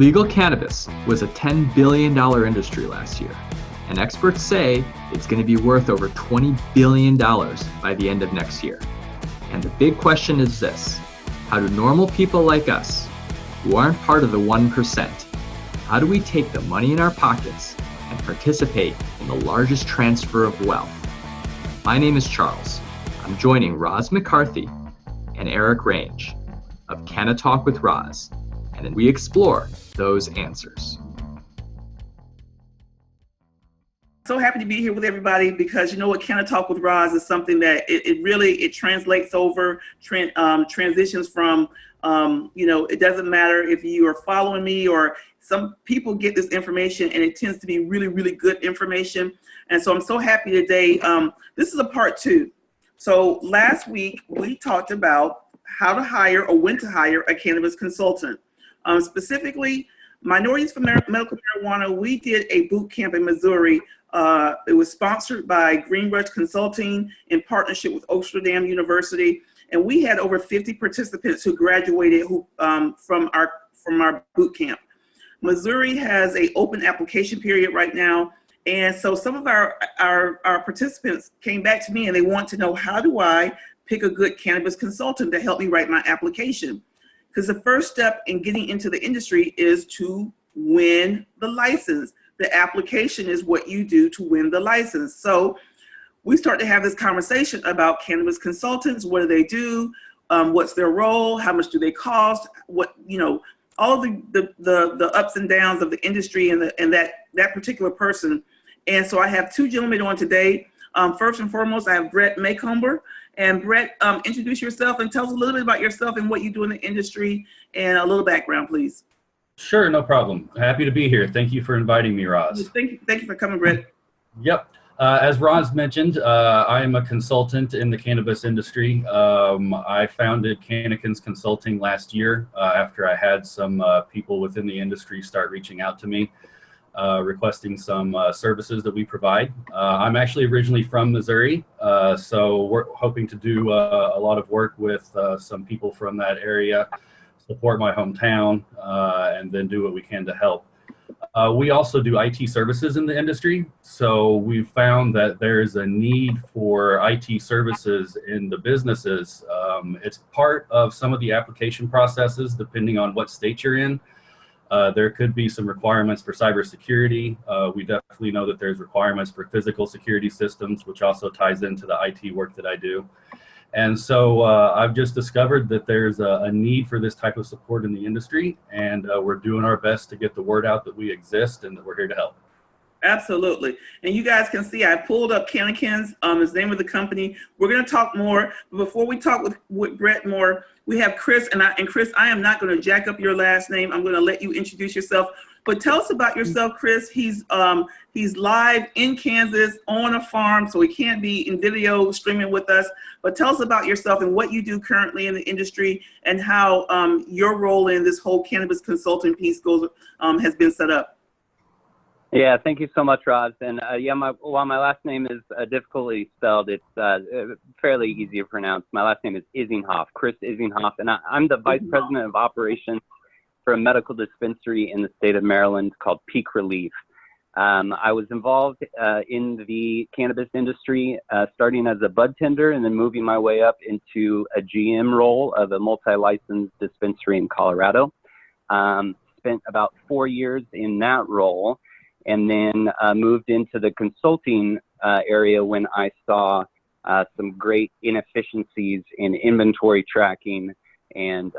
Legal cannabis was a $10 billion industry last year, and experts say it's going to be worth over $20 billion by the end of next year. And the big question is this: how do normal people like us, who aren't part of the 1%, how do we take the money in our pockets and participate in the largest transfer of wealth? My name is Charles. I'm joining Roz McCarthy and Eric Range of Canna Talk with Roz, and we explore those answers. So happy to be here with everybody because you know what, Canna Talk with Roz is something that it really translates over, transitions from, it doesn't matter if you are following me or some people get this information and it tends to be really, really good information. And so I'm so happy today. This is a part 2. So last week we talked about how to hire or when to hire a cannabis consultant. Specifically, Minorities for Medical Marijuana, we did a boot camp in Missouri. It was sponsored by Greenbrush Consulting in partnership with Amsterdam University. And we had over 50 participants who graduated from our boot camp. Missouri has an open application period right now. And so some of our participants came back to me and they want to know, how do I pick a good cannabis consultant to help me write my application? Because the first step in getting into the industry is to win the license. The application is what you do to win the license. So we start to have this conversation about cannabis consultants. What do they do? What's their role? How much do they cost? All the ups and downs of the industry and that particular person. And so I have 2 gentlemen on today. First and foremost, I have Brett Maycomber. And Brett, introduce yourself and tell us a little bit about yourself and what you do in the industry and a little background, please. Sure, no problem. Happy to be here. Thank you for inviting me, Roz. Thank you for coming, Brett. Yep. As Roz mentioned, I am a consultant in the cannabis industry. I founded Cannabis Consulting last year after I had some people within the industry start reaching out to me, requesting some services that we provide. I'm actually originally from Missouri, so we're hoping to do a lot of work with some people from that area, support my hometown, and then do what we can to help. We also do IT services in the industry, so we've found that there's a need for IT services in the businesses. It's part of some of the application processes, depending on what state you're in. There could be some requirements for cybersecurity. We definitely know that there's requirements for physical security systems, which also ties into the IT work that I do. And so I've just discovered that there's a need for this type of support in the industry, and we're doing our best to get the word out that we exist and that we're here to help. Absolutely. And you guys can see I pulled up Cannabis, is the name of the company. We're going to talk more. But before we talk with Brett more, we have Chris. And Chris, I am not going to jack up your last name. I'm going to let you introduce yourself. But tell us about yourself, Chris. He's live in Kansas on a farm, so he can't be in video streaming with us. But tell us about yourself and what you do currently in the industry and how your role in this whole cannabis consulting piece has been set up. Yeah, thank you so much, Roz. And while my last name is difficultly spelled, it's fairly easy to pronounce. My last name is Isinghoff, Chris Isinghoff, and I'm the Vice President of Operations for a medical dispensary in the state of Maryland called Peak Relief. I was involved in the cannabis industry, starting as a bud tender and then moving my way up into a GM role of a multi-licensed dispensary in Colorado. Spent about 4 years in that role, and then moved into the consulting area when I saw some great inefficiencies in inventory tracking and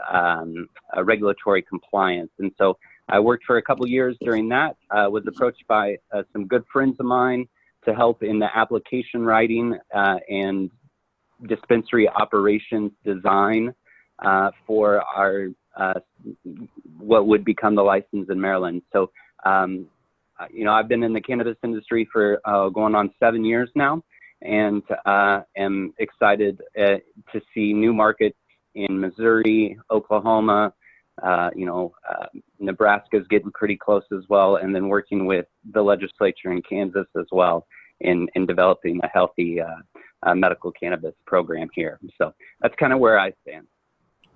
regulatory compliance. And so I worked for a couple years during that, was approached by some good friends of mine to help in the application writing and dispensary operations design for our what would become the license in Maryland. So I've been in the cannabis industry for going on 7 years now, and am excited to see new markets in Missouri, Oklahoma, Nebraska's getting pretty close as well, and then working with the legislature in Kansas as well in developing a healthy medical cannabis program here. So that's kind of where I stand.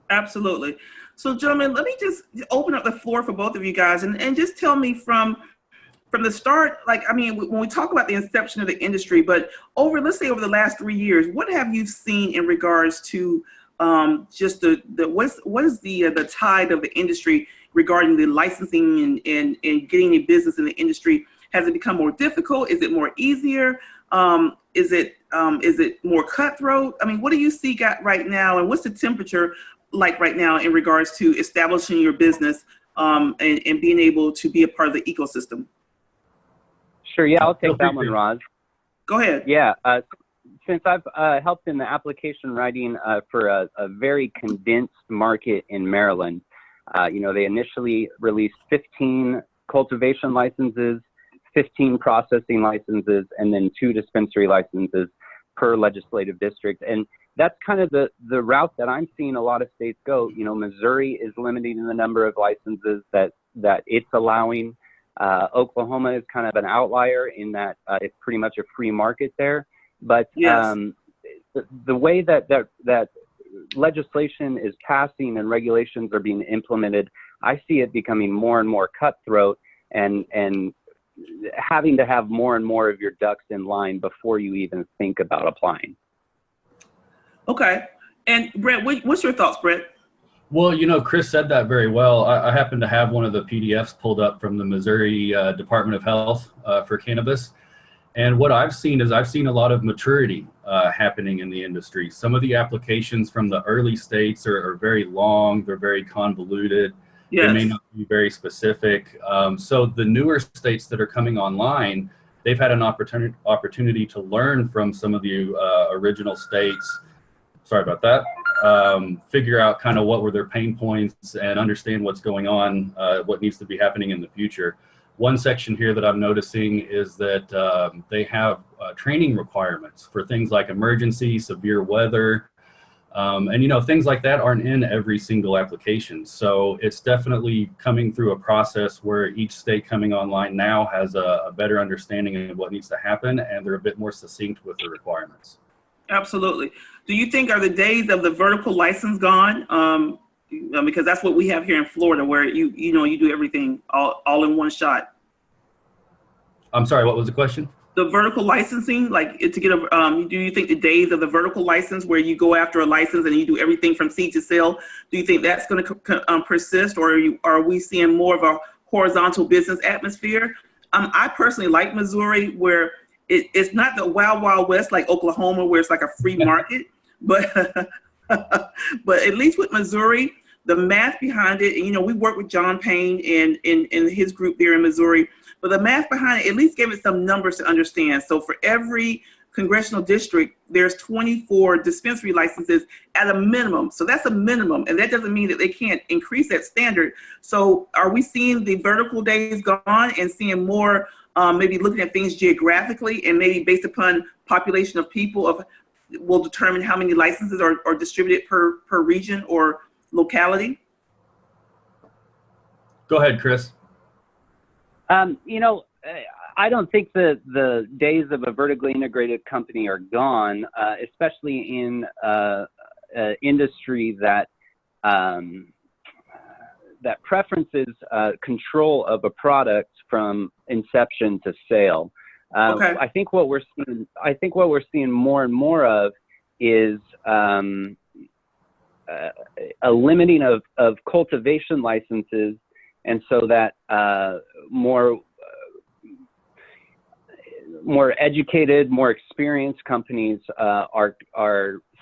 Absolutely. So, gentlemen, let me just open up the floor for both of you guys, and just tell me from the start, like, I mean, when we talk about the inception of the industry, but let's say over the last 3 years, what have you seen in regards to just what is the tide of the industry regarding the licensing and getting a business in the industry? Has it become more difficult? Is it more easier? Is it more cutthroat? I mean, what do you see right now, and what's the temperature like right now in regards to establishing your business and being able to be a part of the ecosystem? Sure. Yeah, I'll take that one, Roz. Go ahead. Yeah. Since I've helped in the application writing for a very condensed market in Maryland, they initially released 15 cultivation licenses, 15 processing licenses, and then 2 dispensary licenses per legislative district. And that's kind of the route that I'm seeing a lot of states go. Missouri is limiting the number of licenses that it's allowing. Oklahoma is kind of an outlier in that it's pretty much a free market there. But yes. The way that legislation is passing and regulations are being implemented, I see it becoming more and more cutthroat and having to have more and more of your ducks in line before you even think about applying. Okay. And Brett, what's your thoughts, Brett? Well, Chris said that very well. I happen to have one of the PDFs pulled up from the Missouri Department of Health for cannabis. And what I've seen is a lot of maturity happening in the industry. Some of the applications from the early states are very long. They're very convoluted. Yes. They may not be very specific. So the newer states that are coming online, they've had an opportunity to learn from some of the original states. Sorry about that. Figure out kind of what were their pain points and understand what's going on, what needs to be happening in the future. One section here that I'm noticing is that they have training requirements for things like emergency, severe weather, and things like that aren't in every single application. So it's definitely coming through a process where each state coming online now has a better understanding of what needs to happen, and they're a bit more succinct with the requirements. Absolutely. Do you think are the days of the vertical license gone? Because that's what we have here in Florida, where you do everything all in one shot. I'm sorry, what was the question? The vertical licensing, like to get do you think the days of the vertical license, where you go after a license and you do everything from seed to sale, do you think that's going to persist, or are we seeing more of a horizontal business atmosphere? I personally like Missouri, where it's not the wild, wild west like Oklahoma, where it's like a free market, but at least with Missouri, the math behind it, and we work with John Payne and his group there in Missouri, but the math behind it at least gave it some numbers to understand. So for every congressional district, there's 24 dispensary licenses at a minimum. So that's a minimum, and that doesn't mean that they can't increase that standard. So are we seeing the vertical days gone and seeing more maybe looking at things geographically, and maybe based upon population of people will determine how many licenses are distributed per region or locality? Go ahead, Chris. I don't think the days of a vertically integrated company are gone, especially in industry that preferences control of a product from inception to sale. Okay. I think what we're seeing more and more of is a limiting of cultivation licenses, and so that more educated, more experienced companies are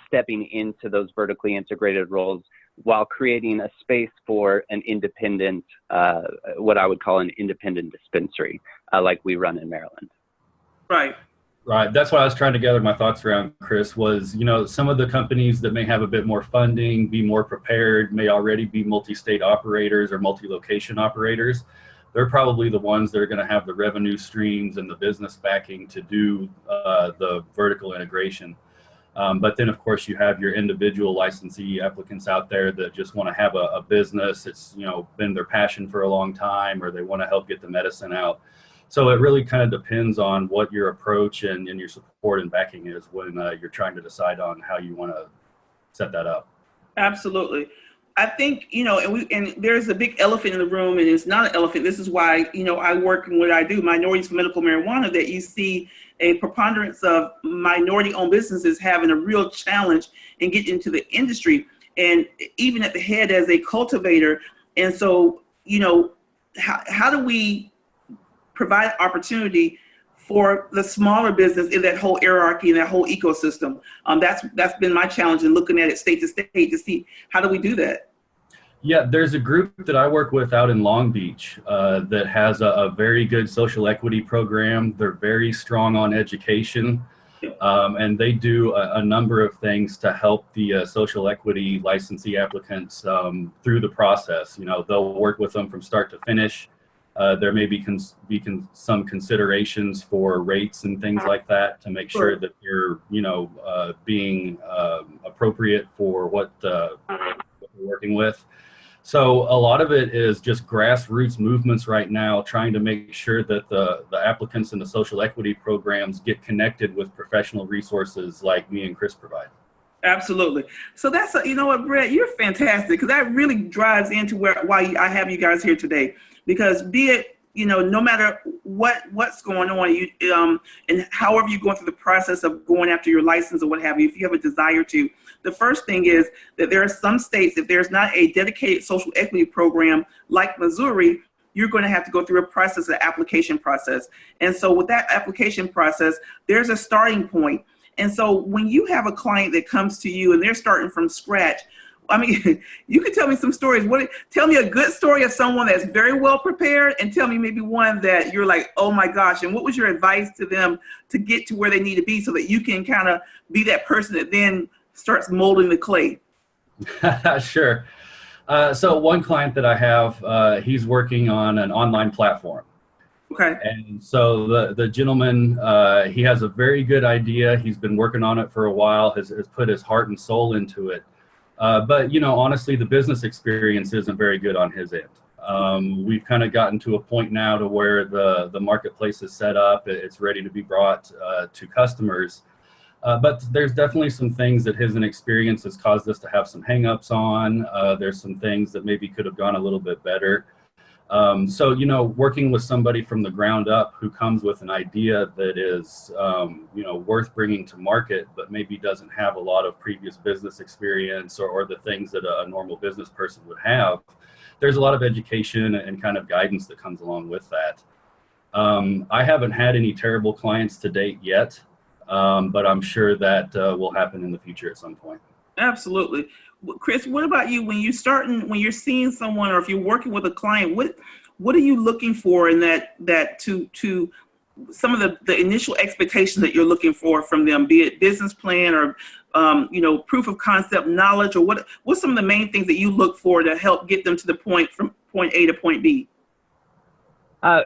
stepping into those vertically integrated roles, while creating a space for an independent, what I would call an independent dispensary, like we run in Maryland. Right. Right. That's what I was trying to gather my thoughts around, Chris, was, some of the companies that may have a bit more funding, be more prepared, may already be multi-state operators or multi-location operators. They're probably the ones that are going to have the revenue streams and the business backing to do the vertical integration. But then, of course, you have your individual licensee applicants out there that just want to have a business. It's, been their passion for a long time, or they want to help get the medicine out. So it really kind of depends on what your approach and your support and backing is when you're trying to decide on how you want to set that up. Absolutely. I think, and there's a big elephant in the room, and it's not an elephant. This is why, I work in what I do, Minorities for Medical Marijuana, that you see a preponderance of minority-owned businesses having a real challenge in getting into the industry, and even at the head as a cultivator. And so, how do we provide opportunity for the smaller business in that whole hierarchy and that whole ecosystem? That's been my challenge in looking at it state to state to see how do we do that. Yeah, there's a group that I work with out in Long Beach that has a very good social equity program. They're very strong on education, and they do a number of things to help the social equity licensee applicants through the process. They'll work with them from start to finish. There may be some considerations for rates and things like that to make sure that you're, being appropriate for what we're working with. So a lot of it is just grassroots movements right now, trying to make sure that the applicants in the social equity programs get connected with professional resources like me and Chris provide. Absolutely. So that's, what, Brett, you're fantastic, because that really drives into why I have you guys here today. Because be it, no matter what's going on, and however you're going through the process of going after your license or what have you, if you have a desire to, the first thing is that there are some states, if there's not a dedicated social equity program like Missouri, you're going to have to go through a process, an application process. And so with that application process, there's a starting point. And so when you have a client that comes to you and they're starting from scratch, I mean, you can tell me some stories. Tell me a good story of someone that's very well prepared, and tell me maybe one that you're like, oh my gosh, and what was your advice to them to get to where they need to be so that you can kind of be that person that then starts molding the clay? Sure. So one client that I have, he's working on an online platform. Okay. And so the gentleman, he has a very good idea. He's been working on it for a while, has put his heart and soul into it. But, honestly, the business experience isn't very good on his end. We've kind of gotten to a point now to where the marketplace is set up. It's ready to be brought to customers. But there's definitely some things that his inexperience has caused us to have some hangups on. There's some things that maybe could have gone a little bit better. So, working with somebody from the ground up who comes with an idea that is, worth bringing to market, but maybe doesn't have a lot of previous business experience or the things that a normal business person would have, there's a lot of education and kind of guidance that comes along with that. I haven't had any terrible clients to date yet, but I'm sure that will happen in the future at some point. Absolutely. Chris, what about you? When you're seeing someone, or if you're working with a client, what are you looking for in that to some of the initial expectations that you're looking for from them, be it business plan or proof of concept knowledge, or what's some of the main things that you look for to help get them to the point from point A to point B?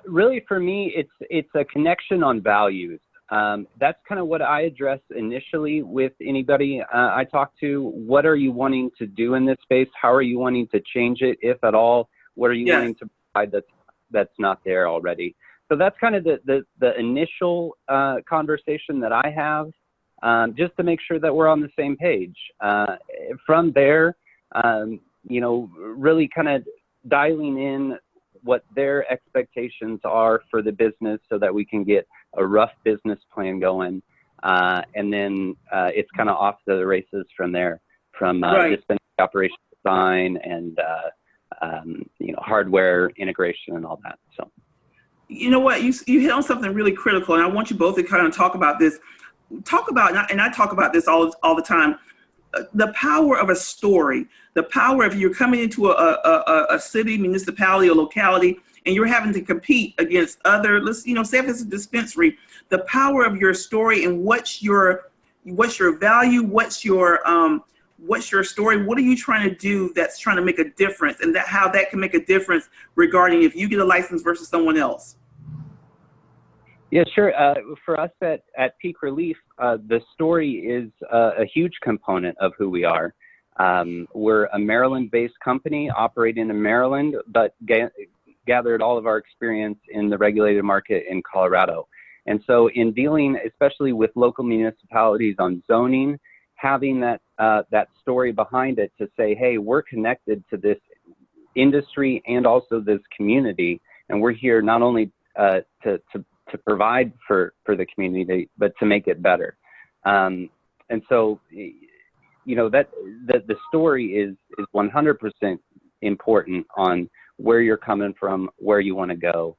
Really, for me, it's a connection on values. That's kind of what I address initially with anybody I talk to. What are you wanting to do in this space? How are you wanting to change it, if at all? What are you wanting to provide that's not there already? So that's kind of the initial conversation that I have, just to make sure that we're on the same page. From there, really kind of dialing in what their expectations are for the business so that we can get a rough business plan going. And then it's kind of off to the races from there, from dispensary operation design and, hardware integration and all that. So, you know what, you hit on something really critical, and I want you both to kind of talk about this. And I talk about this all the time. The power of a story, the power of you're coming into a city, municipality, or locality, and you're having to compete against other, say if it's a dispensary, the power of your story and what's your value, what's your story, what are you trying to do that's trying to make a difference, and how that can make a difference regarding if you get a license versus someone else. Yeah, sure. For us at Peak Relief, the story is a huge component of who we are. We're a Maryland-based company operating in Maryland, but gathered all of our experience in the regulated market in Colorado. And so in dealing, especially with local municipalities on zoning having that story behind it to say, hey, we're connected to this industry and also this community, and we're here not only to provide for the community, but to make it better. And so, that the story is 100% important on where you're coming from, where you want to go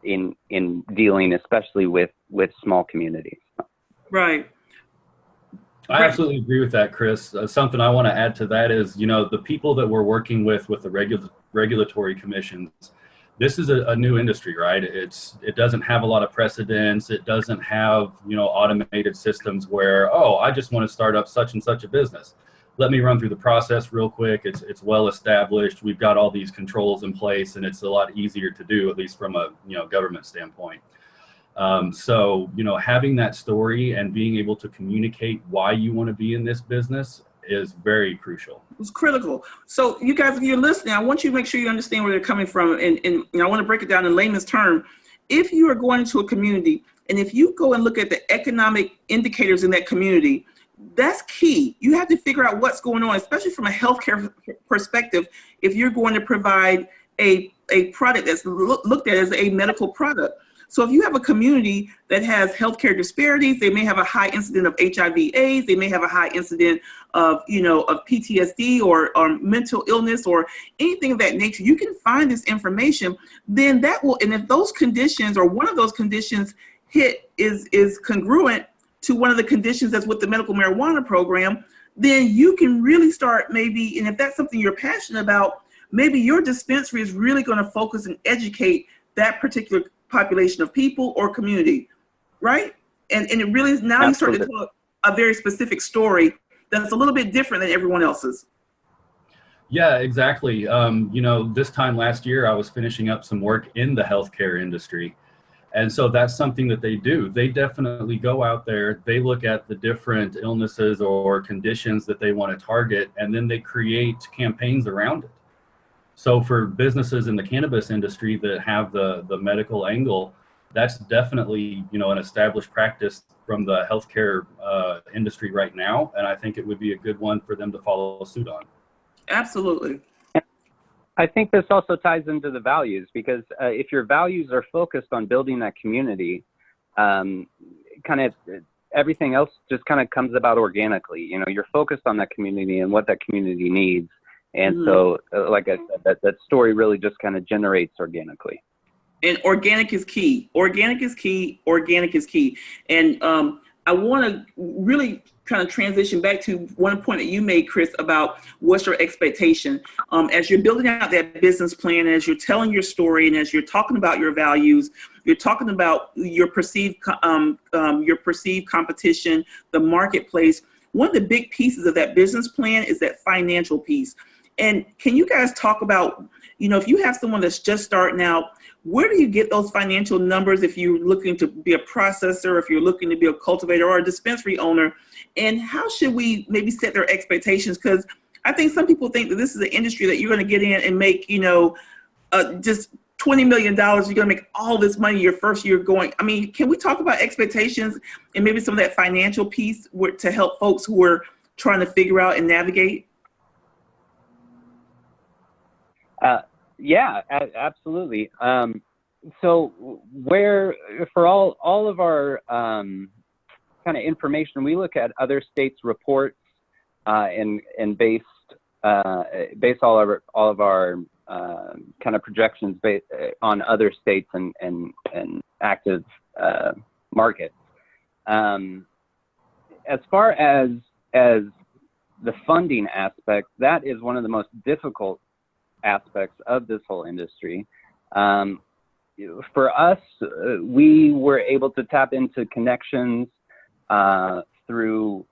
in dealing, especially with small communities. Right. I absolutely agree with that, Chris. Something I want to add to that is, the people that we're working with the regulatory commissions, this is a new industry, right? It doesn't have a lot of precedence. It doesn't have, automated systems where, I just want to start up such and such a business. Let me run through the process real quick. It's well established. We've got all these controls in place, and it's a lot easier to do, at least from a government standpoint. So, having that story and being able to communicate why you want to be in this business is very crucial. It's critical. So you guys, if you're listening, I want you to make sure you understand where they're coming from. And I want to break it down in layman's term. If you are going into a community, and if you go and look at the economic indicators in that community, that's key. You have to figure out what's going on, especially from a healthcare perspective. If you're going to provide a product that's looked at as a medical product. So if you have a community that has healthcare disparities, they may have a high incident of HIV/AIDS, they may have a high incident of, of PTSD or mental illness or anything of that nature. You can find this information, then that will, and if those conditions or one of those conditions is congruent to one of the conditions that's with the medical marijuana program, then you can really start maybe, and if that's something you're passionate about, maybe your dispensary is really going to focus and educate that particular population of people or community, right? And it really is, now you start to tell a very specific story that's a little bit different than everyone else's. Yeah, exactly. This time last year, I was finishing up some work in the healthcare industry. And so that's something that they do. They definitely go out there, they look at the different illnesses or conditions that they want to target, and then they create campaigns around it. So for businesses in the cannabis industry that have the medical angle, that's definitely, an established practice from the healthcare industry right now. And I think it would be a good one for them to follow suit on. Absolutely. I think this also ties into the values, because if your values are focused on building that community, everything else just kind of comes about organically. You're focused on that community and what that community needs. And so, like I said, that story really just kind of generates organically. And organic is key. Organic is key. Organic is key. And I want to really kind of transition back to one point that you made, Chris, about what's your expectation. As you're building out that business plan, as you're telling your story, and as you're talking about your values, you're talking about your perceived competition, the marketplace. One of the big pieces of that business plan is that financial piece. And can you guys talk about, if you have someone that's just starting out, where do you get those financial numbers if you're looking to be a processor, if you're looking to be a cultivator or a dispensary owner? And how should we maybe set their expectations? Because I think some people think that this is an industry that you're going to get in and make, just $20 million. You're going to make all this money your first year going. I mean, can we talk about expectations and maybe some of that financial piece to help folks who are trying to figure out and navigate? Yeah, absolutely. So where for all of our kind of information, we look at other states' reports and base all of our kind of projections based on other states and active markets. As far as the funding aspect, that is one of the most difficult aspects of this whole industry. For us, we were able to tap into connections through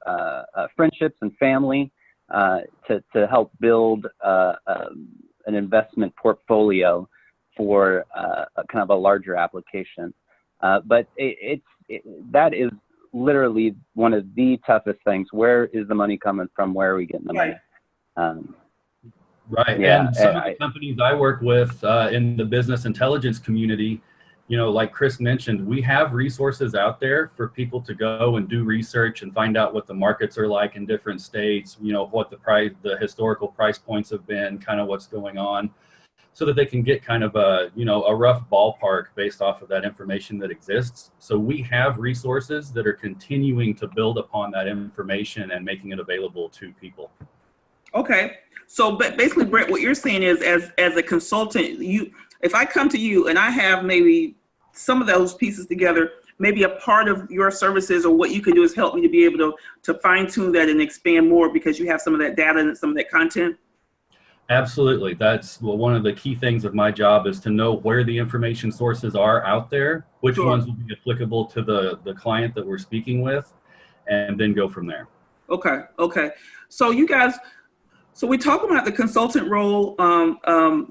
friendships and family to help build an investment portfolio for kind of a larger application. But that is literally one of the toughest things. Where is the money coming from? Where are we getting the money? Right. Yeah, and some of the companies I work with in the business intelligence community, like Chris mentioned, we have resources out there for people to go and do research and find out what the markets are like in different states, what the historical price points have been, kind of what's going on, so that they can get kind of a rough ballpark based off of that information that exists. So we have resources that are continuing to build upon that information and making it available to people. Okay. So basically, Brett, what you're saying is, as a consultant, if I come to you and I have maybe some of those pieces together, maybe a part of your services or what you can do is help me to be able to fine tune that and expand more because you have some of that data and some of that content. Absolutely. That's one of the key things of my job, is to know where the information sources are out there, which Sure. ones will be applicable to the client that we're speaking with, and then go from there. Okay. So you guys, so we talk about the consultant role.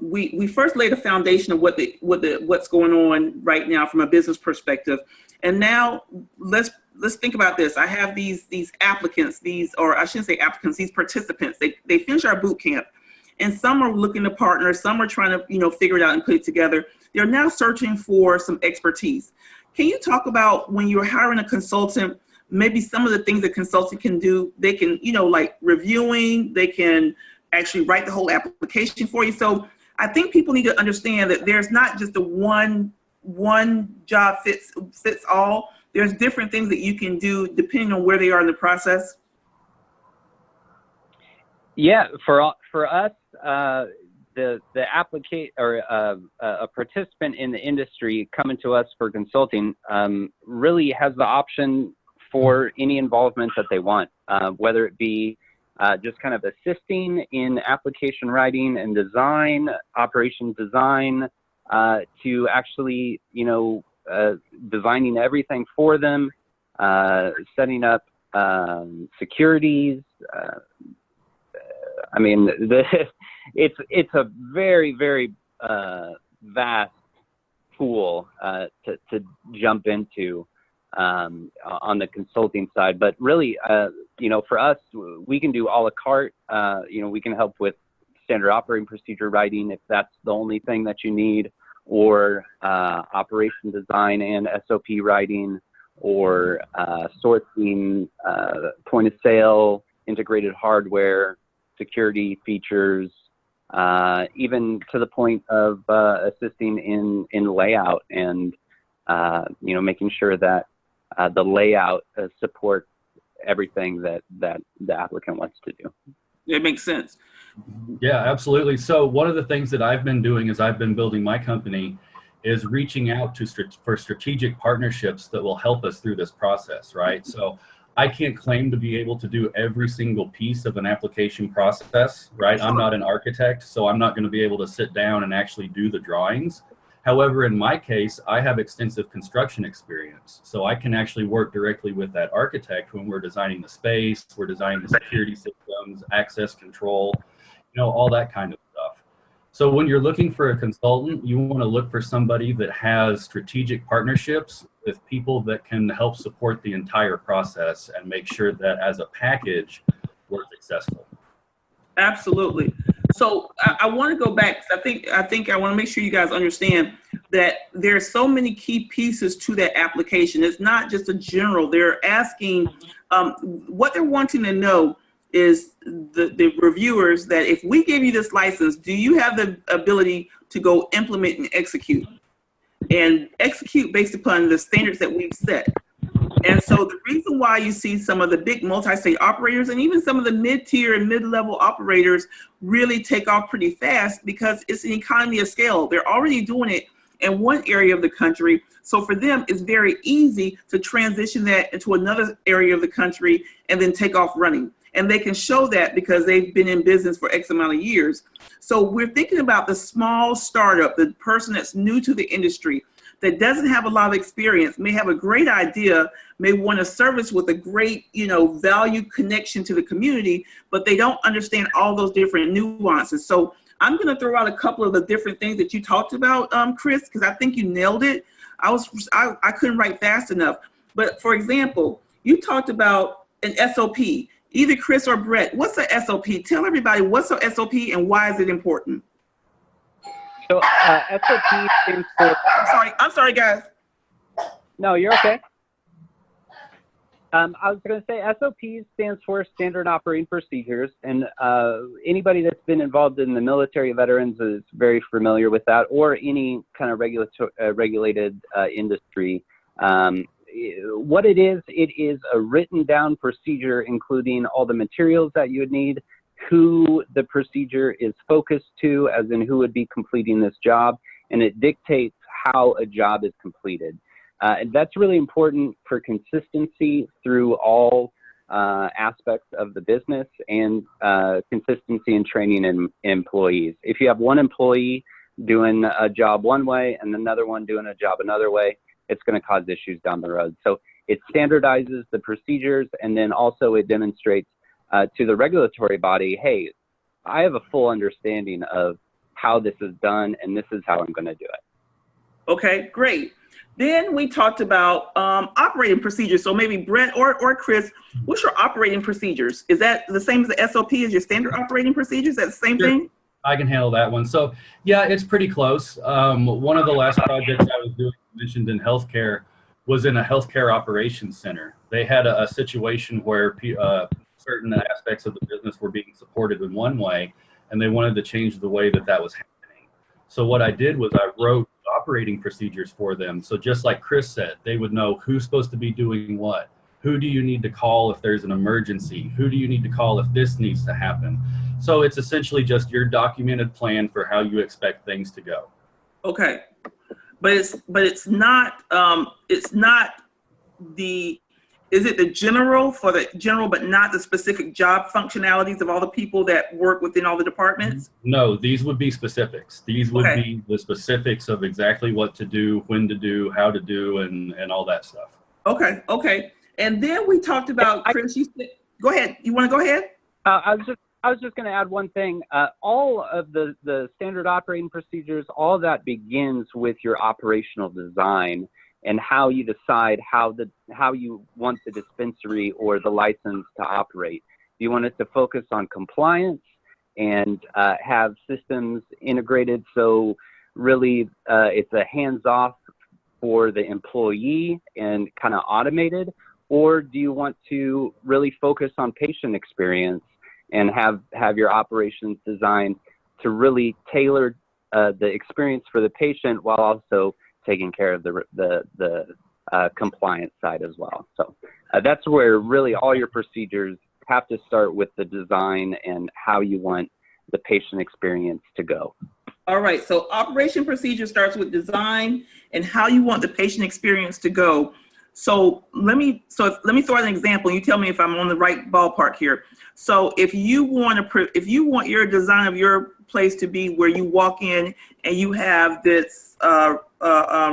We first laid a foundation of what's going on right now from a business perspective, and now let's think about this. I have these applicants, these participants. They finish our boot camp, and some are looking to partner. Some are trying to figure it out and put it together. They're now searching for some expertise. Can you talk about, when you're hiring a consultant, maybe some of the things that consultant can do? They can, like reviewing, they can actually write the whole application for you. So I think people need to understand that there's not just a one job fits all. There's different things that you can do depending on where they are in the process. Yeah, for us, the applicant or a participant in the industry coming to us for consulting really has the option for any involvement that they want, whether it be just kind of assisting in application writing and design, operations design, to actually, designing everything for them, setting up securities. I mean, it's a very, very vast pool to jump into on the consulting side. But really, for us, we can do a la carte. We can help with standard operating procedure writing if that's the only thing that you need, or operation design and SOP writing, or sourcing, point of sale, integrated hardware, security features, even to the point of assisting in layout and making sure that the layout supports everything that the applicant wants to do. It makes sense. Yeah, absolutely. So one of the things that I've been doing as I've been building my company is reaching out for strategic partnerships that will help us through this process, right? So I can't claim to be able to do every single piece of an application process, right? I'm not an architect, so I'm not going to be able to sit down and actually do the drawings. However, in my case, I have extensive construction experience, so I can actually work directly with that architect when we're designing the space, we're designing the security systems, access control, all that kind of stuff. So when you're looking for a consultant, you want to look for somebody that has strategic partnerships with people that can help support the entire process and make sure that as a package, we're successful. Absolutely. So I want to go back, because I think I want to make sure you guys understand that there's so many key pieces to that application. It's not just a general. They're asking, what they're wanting to know is the reviewers, that if we give you this license, do you have the ability to go implement and execute based upon the standards that we've set? And so the reason why you see some of the big multi-state operators and even some of the mid-tier and mid-level operators really take off pretty fast, because it's an economy of scale. They're already doing it in one area of the country. So for them, it's very easy to transition that into another area of the country and then take off running. And they can show that because they've been in business for X amount of years. So we're thinking about the small startup, the person that's new to the industry, that doesn't have a lot of experience, may have a great idea, may want a service with a great, value connection to the community, but they don't understand all those different nuances. So I'm going to throw out a couple of the different things that you talked about, Chris, because I think you nailed it. I couldn't write fast enough. But for example, you talked about an SOP. Either Chris or Brett, what's a SOP? Tell everybody what's a SOP and why is it important? So SOP stands for. I'm sorry, guys. No, you're okay. I was going to say SOP stands for Standard Operating Procedures, and anybody that's been involved in the military veterans is very familiar with that, or any kind of regulated industry. What it is a written down procedure, including all the materials that you would need, who the procedure is focused to, as in who would be completing this job, and it dictates how a job is completed. And that's really important for consistency through all aspects of the business, and consistency in training in employees. If you have one employee doing a job one way and another one doing a job another way, it's going to cause issues down the road. So it standardizes the procedures, and then also it demonstrates to the regulatory body, hey, I have a full understanding of how this is done, and this is how I'm going to do it. Okay, great. Then we talked about operating procedures. So maybe Brett or Chris, what's your operating procedures? Is that the same as the SOP as your standard operating procedures? Is that the same thing? I can handle that one. So yeah, it's pretty close. One of the last projects I was doing, mentioned in healthcare, was in a healthcare operations center. They had a situation where certain aspects of the business were being supported in one way, and they wanted to change the way that was happening. So what I did was I wrote operating procedures for them. So just like Chris said, they would know who's supposed to be doing what. Who do you need to call if there's an emergency? Who do you need to call if this needs to happen? So it's essentially just your documented plan for how you expect things to go. Okay, but it's not the, is it the general for the general, but not the specific job functionalities of all the people that work within all the departments? No, these would be specifics. These would be the specifics of exactly what to do, when to do, how to do, and all that stuff. Okay, okay. And then we talked about, Chris, you said, go ahead. You want to go ahead? I was just going to add one thing. All of the standard operating procedures, all of that begins with your operational design and how you decide how you want the dispensary or the license to operate. You want it to focus on compliance and have systems integrated, so really it's a hands-off for the employee and kind of automated? Or do you want to really focus on patient experience and have your operations designed to really tailor the experience for the patient while also taking care of the compliance side as well? So that's where really all your procedures have to start with the design and how you want the patient experience to go. All right, so operation procedure starts with design and how you want the patient experience to go. So let me throw out an example. You tell me if I'm on the right ballpark here. So if you want your design of your place to be where you walk in and you have this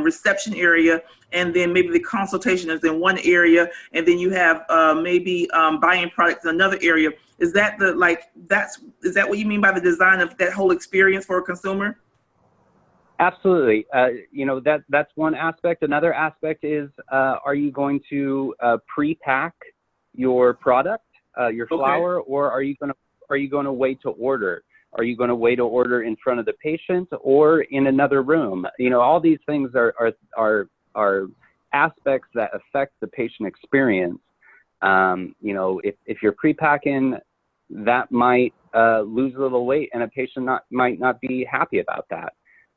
reception area, and then maybe the consultation is in one area, and then you have maybe buying products in another area. Is that is that what you mean by the design of that whole experience for a consumer? Absolutely. That's one aspect. Another aspect is, are you going to pre-pack your product, your flower, or are you going to wait to order? Are you going to wait to order in front of the patient or in another room? All these things are aspects that affect the patient experience. If you're pre-packing, that might lose a little weight, and a patient might not be happy about that.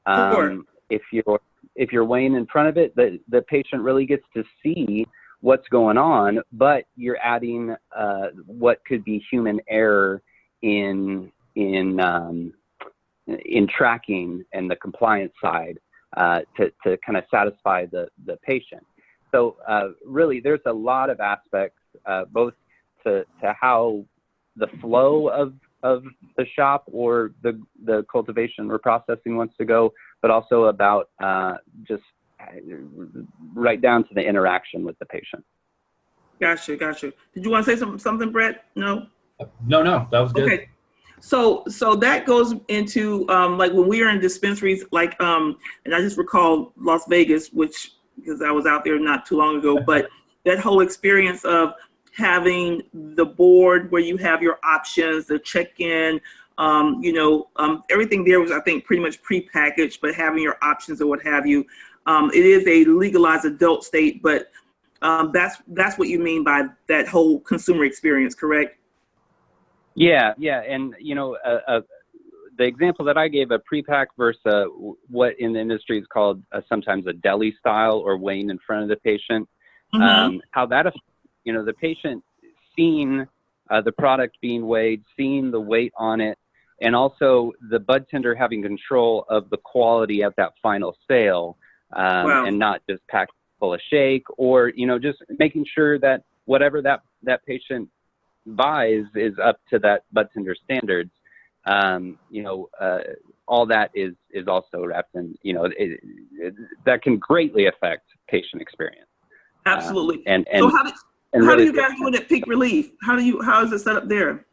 Sure. If you're weighing in front of it, the patient really gets to see what's going on, but you're adding what could be human error in tracking and the compliance side to kind of satisfy the patient. So really, there's a lot of aspects, both to how the flow of the shop or the cultivation or processing wants to go, but also about just right down to the interaction with the patient. Gotcha. Did you want to say something, Brett? No, that was good. Okay. So that goes into like when we are in dispensaries, like and I just recall Las Vegas, because I was out there not too long ago, but that whole experience of having the board where you have your options, the check-in, Everything there was, I think, pretty much prepackaged, but having your options or what have you. It is a legalized adult state, but that's what you mean by that whole consumer experience, correct? Yeah, and the example that I gave, a pre-pack versus what in the industry is called sometimes a deli style or weighing in front of the patient. How that affects, the patient seeing the product being weighed, seeing the weight on it, and also the bud tender having control of the quality at that final sale, and not just packed full of shake, or just making sure that whatever that patient buys is up to that bud tender standards. All that is also wrapped in, that can greatly affect patient experience. Absolutely. And so how really do you guys do it at Peak Relief? How is it set up there?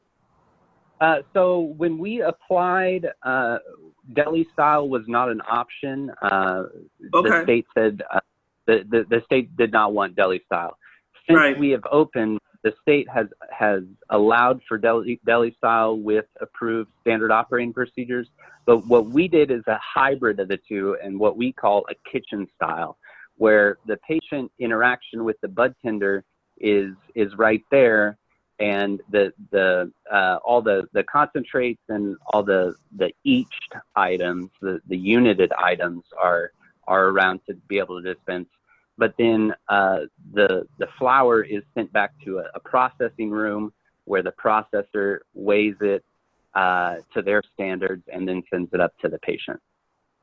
So when we applied, deli style was not an option. The state said the state did not want deli style. Since we have opened, the state has allowed for deli style with approved standard operating procedures. But what we did is a hybrid of the two, and what we call a kitchen style, where the patient interaction with the bud tender is right there, and all the concentrates and all the eached items, the united items are around to be able to dispense. But then the flower is sent back to a processing room where the processor weighs it to their standards and then sends it up to the patient.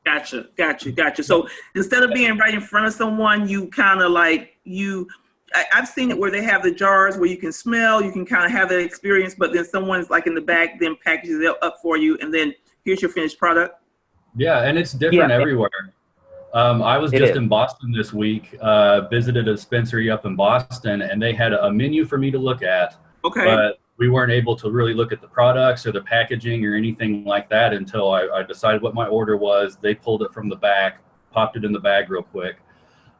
Gotcha. So instead of being right in front of someone, you kind of I've seen it where they have the jars where you can smell, you can kind of have that experience, but then someone's like in the back, then packages it up for you, and then here's your finished product. Yeah, and it's different everywhere. I was just in Boston this week, visited a dispensary up in Boston, and they had a menu for me to look at. Okay. But we weren't able to really look at the products or the packaging or anything like that until I decided what my order was. They pulled it from the back, popped it in the bag real quick.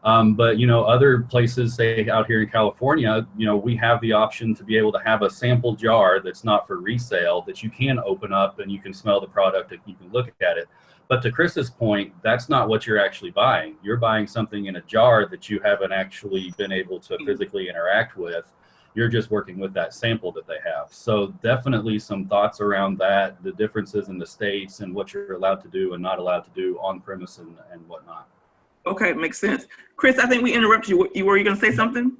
But, other places, say out here in California, we have the option to be able to have a sample jar that's not for resale that you can open up and you can smell the product and you can look at it. But to Chris's point, that's not what you're actually buying. You're buying something in a jar that you haven't actually been able to physically interact with. You're just working with that sample that they have. So definitely some thoughts around that, the differences in the states and what you're allowed to do and not allowed to do on premise and whatnot. Okay, makes sense. Chris, I think we interrupted you. Were you going to say something?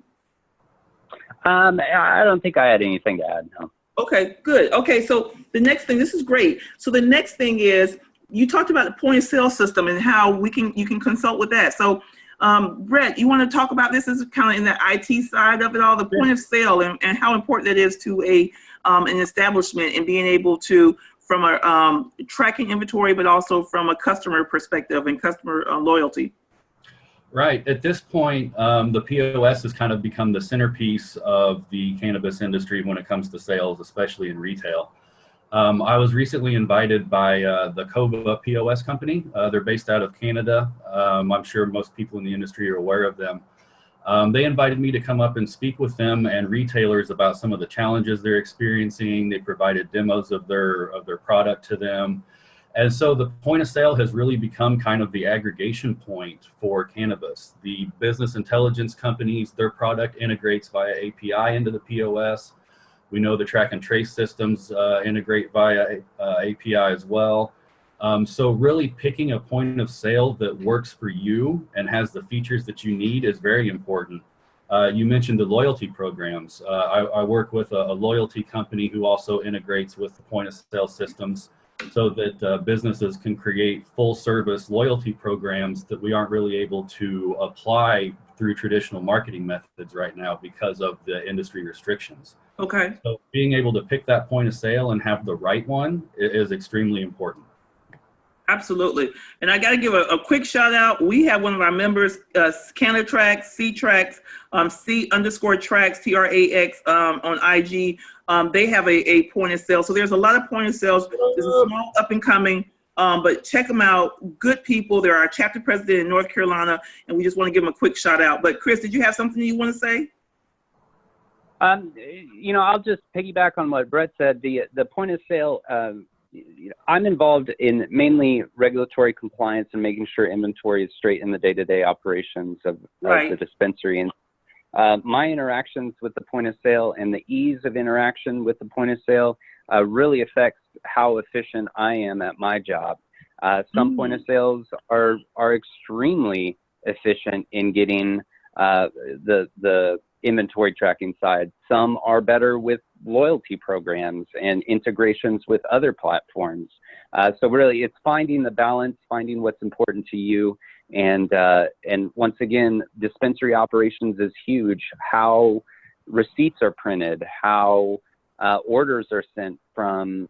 I don't think I had anything to add, no. Okay, good. Okay, so the next thing, this is great. So the next thing is, you talked about the point of sale system and how you can consult with that. So Brett, you want to talk about this? This is kind of in the IT side of it all, the point of sale and how important that is to an establishment and being able to, from a tracking inventory, but also from a customer perspective and customer loyalty. Right. At this point, the POS has kind of become the centerpiece of the cannabis industry when it comes to sales, especially in retail. I was recently invited by the Cova POS company. They're based out of Canada. I'm sure most people in the industry are aware of them. They invited me to come up and speak with them and retailers about some of the challenges they're experiencing. They provided demos of their product to them. And so the point of sale has really become kind of the aggregation point for cannabis. The business intelligence companies, their product integrates via API into the POS. We know the track and trace systems integrate via API as well. So really picking a point of sale that works for you and has the features that you need is very important. You mentioned the loyalty programs. I work with a loyalty company who also integrates with the point of sale systems so that businesses can create full service loyalty programs that we aren't really able to apply through traditional marketing methods right now because of the industry restrictions. Okay. So being able to pick that point of sale and have the right one is extremely important. Absolutely. And I got to give a quick shout out. We have one of our members, CannaTrax, C-Trax, C_Trax, TRAX on IG. They have a point of sale. So there's a lot of point of sales. There's a small up and coming, but check them out. Good people. They're our chapter president in North Carolina, and we just want to give them a quick shout out. But Chris, did you have something you want to say? I'll just piggyback on what Brett said. The point of sale, I'm involved in mainly regulatory compliance and making sure inventory is straight in the day-to-day operations of the dispensary. And my interactions with the point of sale and the ease of interaction with the point of sale really affects how efficient I am at my job. Some point of sales are extremely efficient in getting the inventory tracking side. Some are better with loyalty programs and integrations with other platforms. So really, it's finding the balance, finding what's important to you. And once again, dispensary operations is huge. How receipts are printed, how orders are sent from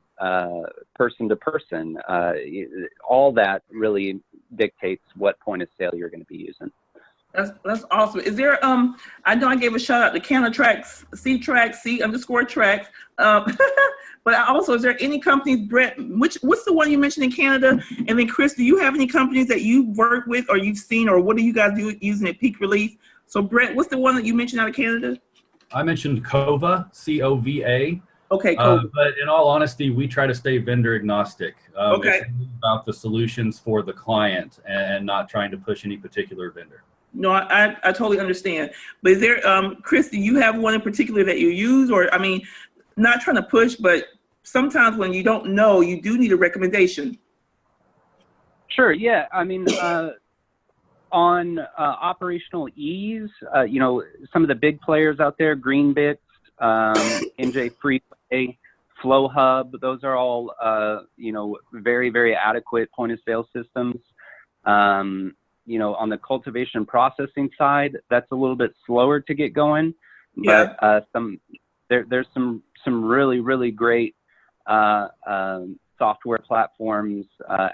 person to person. All that really dictates what point of sale you're going to be using. That's awesome. Is there I know I gave a shout out to Cannatracks, C_tracks. But also, is there any companies, Brett, what's the one you mentioned in Canada? And then Chris, do you have any companies that you've worked with or you've seen, or what do you guys do using at Peak Release? So Brett, what's the one that you mentioned out of Canada? I mentioned Cova, C-O-V-A. Okay, cool. But in all honesty, we try to stay vendor agnostic. Okay. It's about the solutions for the client and not trying to push any particular vendor. No, I totally understand. But is there, Chris, do you have one in particular that you use? Or, I mean, not trying to push, but sometimes when you don't know, you do need a recommendation. Sure, yeah. I mean, on operational ease, you know, some of the big players out there, Greenbits, MJ Freeway, Flow Hub, those are all, you know, very, very adequate point of sale systems. You know, on the cultivation processing side, that's a little bit slower to get going. Yeah. But there's some really, really great software platforms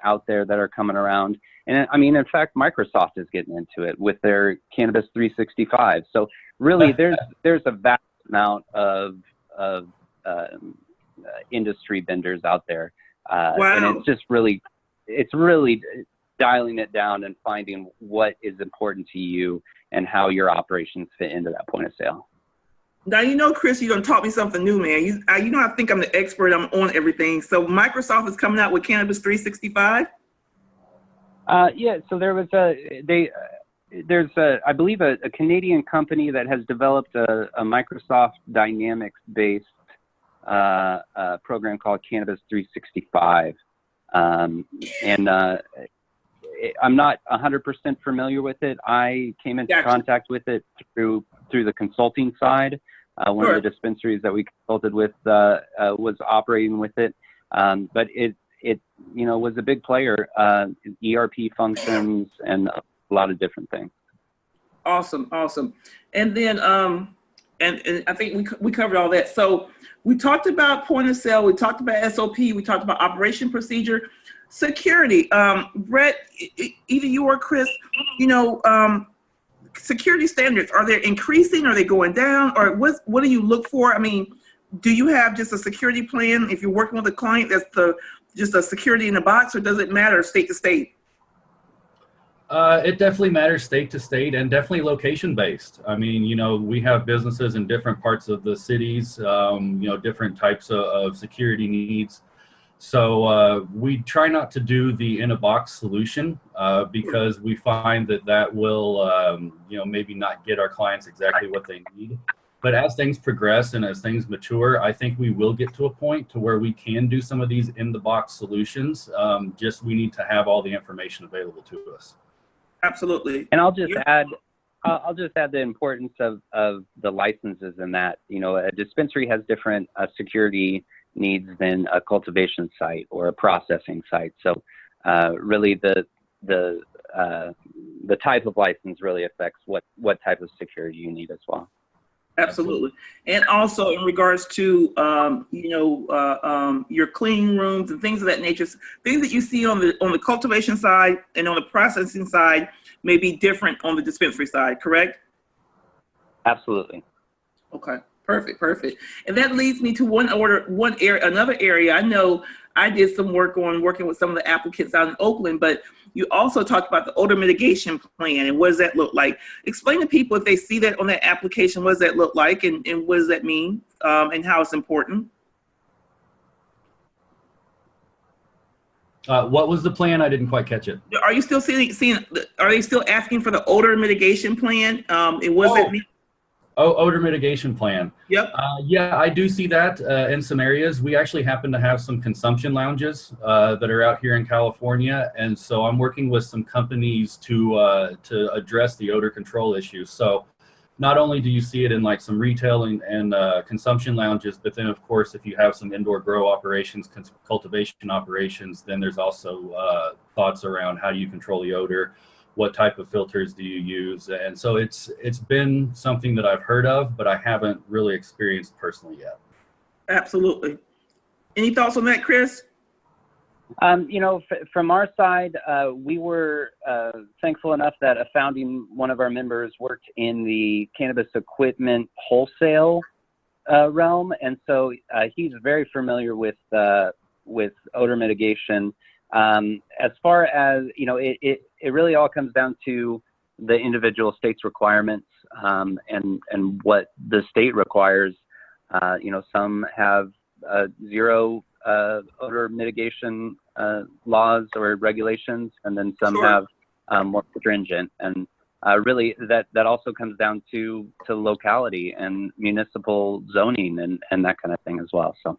out there that are coming around. And I mean, in fact, Microsoft is getting into it with their Cannabis 365. So really, there's a vast amount of industry vendors out there. Wow. And it's really dialing it down and finding what is important to you and how your operations fit into that point of sale. Now, you know, Chris, you're going to taught me something new, man. You know, I think I'm the expert. I'm on everything. So Microsoft is coming out with Cannabis 365? Yeah, so there's I believe a Canadian company that has developed a Microsoft Dynamics-based program called Cannabis 365. I'm not 100% familiar with it. I came into contact with it through the consulting side. One of the dispensaries that we consulted with was operating with it, but it you know, was a big player, ERP functions and a lot of different things. Awesome. And then and I think we covered all that. So we talked about point of sale, we talked about SOP, we talked about operation procedure. Security, Brett, either you or Chris, you know, security standards, are they increasing? Are they going down? Or what do you look for? I mean, do you have just a security plan if you're working with a client that's just a security in a box, or does it matter state to state? It definitely matters state to state and definitely location based. I mean, you know, we have businesses in different parts of the cities, you know, different types of security needs. So we try not to do the in-a-box solution because we find that will, you know, maybe not get our clients exactly what they need. But as things progress and as things mature, I think we will get to a point to where we can do some of these in-the-box solutions. Just we need to have all the information available to us. Absolutely. And I'll just add the importance of the licenses in that. You know, a dispensary has different security needs than a cultivation site or a processing site. So really the type of license really affects what type of security you need as well. Absolutely. And also in regards to, you know, your clean rooms and things of that nature, things that you see on the cultivation side and on the processing side may be different on the dispensary side, correct? Absolutely. Okay. Perfect. And that leads me to another area. I know I did some work on working with some of the applicants out in Oakland, but you also talked about the odor mitigation plan and what does that look like? Explain to people if they see that on that application, what does that look like and what does that mean and how it's important? What was the plan? I didn't quite catch it. Are you still seeing are they still asking for the odor mitigation plan? And was that me? Oh, odor mitigation plan. Yep. Yeah, I do see that in some areas. We actually happen to have some consumption lounges that are out here in California, and so I'm working with some companies to address the odor control issue. So not only do you see it in like some retail and consumption lounges, but then of course if you have some indoor grow operations, cultivation operations, then there's also thoughts around how do you control the odor. What type of filters do you use? And so it's been something that I've heard of, but I haven't really experienced personally yet. Absolutely. Any thoughts on that, Chris? From our side, we were thankful enough that a founding one of our members worked in the cannabis equipment wholesale realm, and so he's very familiar with odor mitigation. As far as it really all comes down to the individual state's requirements and what the state requires. Some have zero odor mitigation laws or regulations, and then some have more stringent. And really, that also comes down to locality and municipal zoning and that kind of thing as well. So,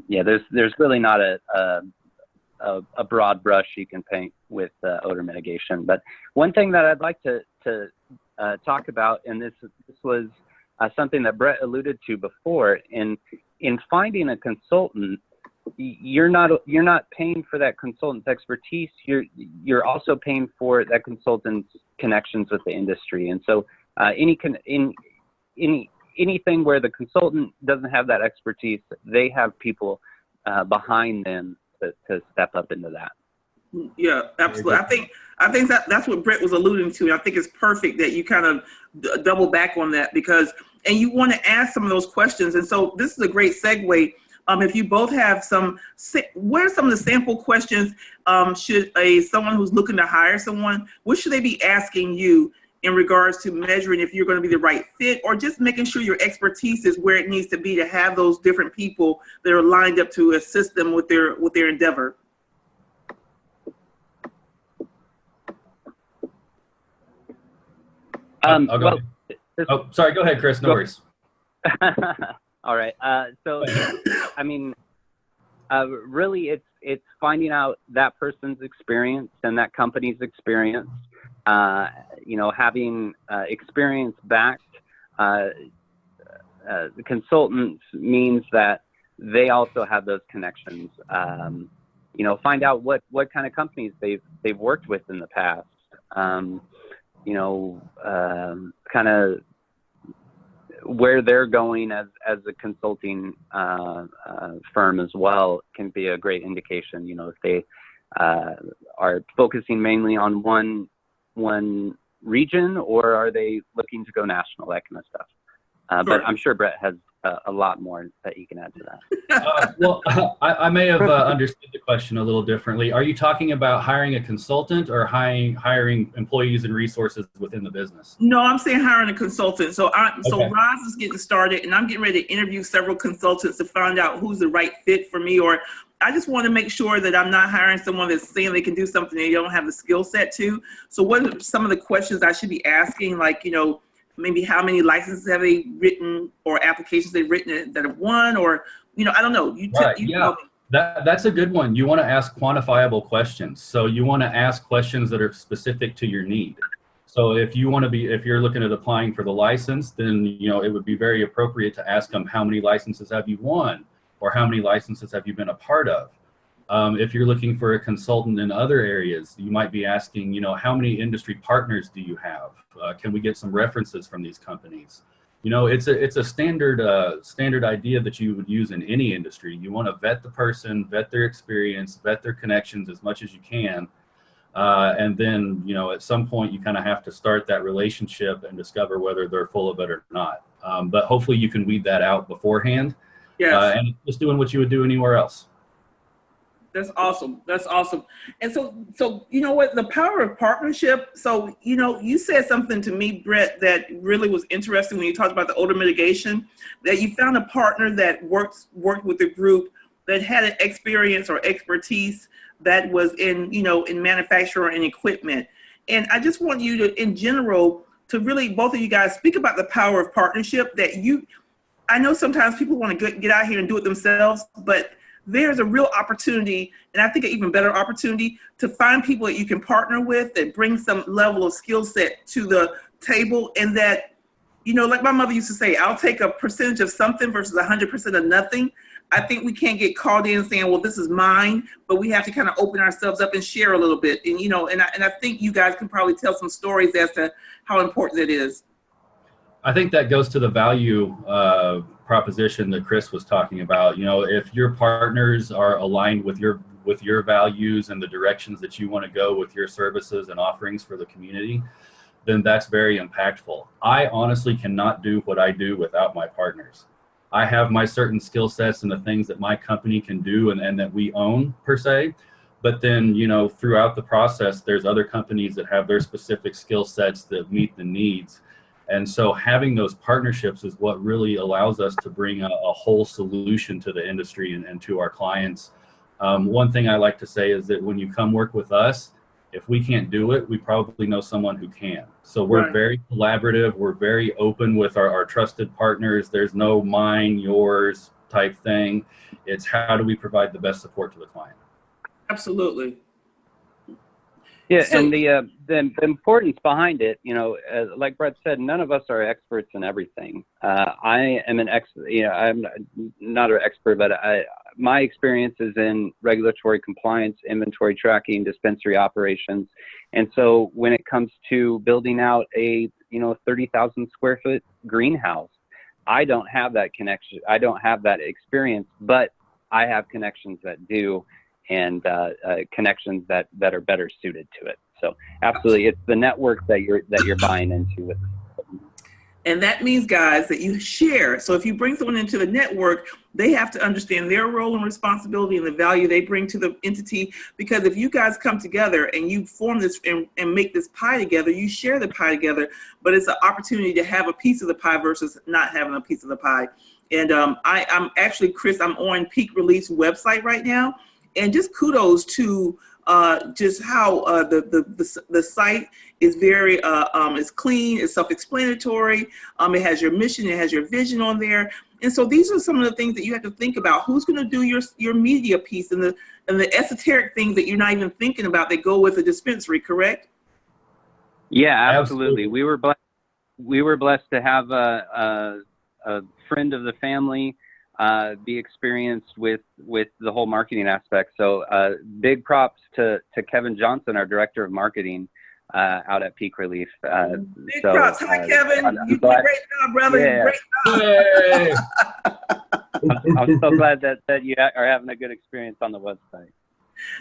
there's really not a broad brush you can paint with odor mitigation. But one thing that I'd like to talk about, and this was something that Brett alluded to before, in finding a consultant, you're not paying for that consultant's expertise. You're also paying for that consultant's connections with the industry. And so anything where the consultant doesn't have that expertise, they have people behind them to step up into that. Yeah, absolutely. I think that's what Brett was alluding to. I think it's perfect that you kind of double back on that and you want to ask some of those questions. And so this is a great segue. If you both have what are some of the sample questions should someone who's looking to hire someone, what should they be asking you in regards to measuring if you're going to be the right fit, or just making sure your expertise is where it needs to be to have those different people that are lined up to assist them with their endeavor? Sorry, go ahead, Chris. No worries. All right. Really, it's finding out that person's experience and that company's experience. Having experience-backed the consultants means that they also have those connections. Find out what kind of companies they've worked with in the past. Kind of where they're going as a consulting firm as well can be a great indication. If they are focusing mainly on one region, or are they looking to go national, that kind of stuff. But I'm sure Brett has a lot more that he can add to that. I may have understood the question a little differently. Are you talking about hiring a consultant or hiring employees and resources within the business? No, I'm saying hiring a consultant. So Okay. Roz is getting started, and I'm getting ready to interview several consultants to find out who's the right fit for me, or I just want to make sure that I'm not hiring someone that's saying they can do something they don't have the skill set to. So what are some of the questions I should be asking? Like, maybe how many licenses have they written or applications they've written that have won, or, I don't know. Yeah. That's a good one. You want to ask quantifiable questions. So you want to ask questions that are specific to your need. So if you're looking at applying for the license, then, it would be very appropriate to ask them, how many licenses have you won? Or how many licenses have you been a part of? If you're looking for a consultant in other areas, you might be asking, how many industry partners do you have? Can we get some references from these companies? It's a standard idea that you would use in any industry. You want to vet the person, vet their experience, vet their connections as much as you can. And then, at some point you kind of have to start that relationship and discover whether they're full of it or not. But hopefully you can weed that out beforehand. Yes. And just doing what you would do anywhere else. That's awesome. That's awesome. And so you know what, the power of partnership. So, you said something to me, Brett, that really was interesting when you talked about the odor mitigation, that you found a partner that worked with the group that had an experience or expertise that was in, you know, in manufacturing and equipment. And I just want you to, in general, to really, both of you guys, speak about the power of partnership that I know sometimes people want to get out here and do it themselves, but there's a real opportunity, and I think an even better opportunity, to find people that you can partner with that bring some level of skill set to the table, and that, you know, like my mother used to say, I'll take a percentage of something versus 100% of nothing. I think we can't get called in saying, well, this is mine, but we have to kind of open ourselves up and share a little bit. And, you know, and I think you guys can probably tell some stories as to how important it is. I think that goes to the value proposition that Chris was talking about. You know, if your partners are aligned with your values and the directions that you want to go with your services and offerings for the community, then that's very impactful. I honestly cannot do what I do without my partners. I have my certain skill sets and the things that my company can do and that we own per se. But then, you know, throughout the process, there's other companies that have their specific skill sets that meet the needs. And so having those partnerships is what really allows us to bring a whole solution to the industry and to our clients. One thing I like to say is that when you come work with us, if we can't do it, we probably know someone who can. So we're very collaborative. We're very open with our trusted partners. There's no mine, yours type thing. It's how do we provide the best support to the client? Absolutely. Yeah, so, and the importance behind it, you know, like Brett said, none of us are experts in everything. I am I'm not an expert, but my experience is in regulatory compliance, inventory tracking, dispensary operations. And so when it comes to building out a, 30,000 square foot greenhouse, I don't have that connection. I don't have that experience, but I have connections that do, and connections that are better suited to it. So absolutely, it's the network that you're buying into with. And that means, guys, that you share. So if you bring someone into the network, they have to understand their role and responsibility and the value they bring to the entity. Because if you guys come together and you form this and make this pie together, you share the pie together, but it's an opportunity to have a piece of the pie versus not having a piece of the pie. And I'm actually, Chris, I'm on Peak Relief's website right now. And just kudos to just how the site is very it's clean, it's self-explanatory. It has your mission, it has your vision on there, and so these are some of the things that you have to think about. Who's going to do your media piece and the esoteric things that you're not even thinking about that go with a dispensary, correct? Yeah, absolutely. We were blessed to have a friend of the family be experienced with the whole marketing aspect. So big props to Kevin Johnson, our director of marketing out at Peak Relief. Big props. Hi, Kevin. You did a great job, brother. Yeah. Great job. I'm so glad that you are having a good experience on the website.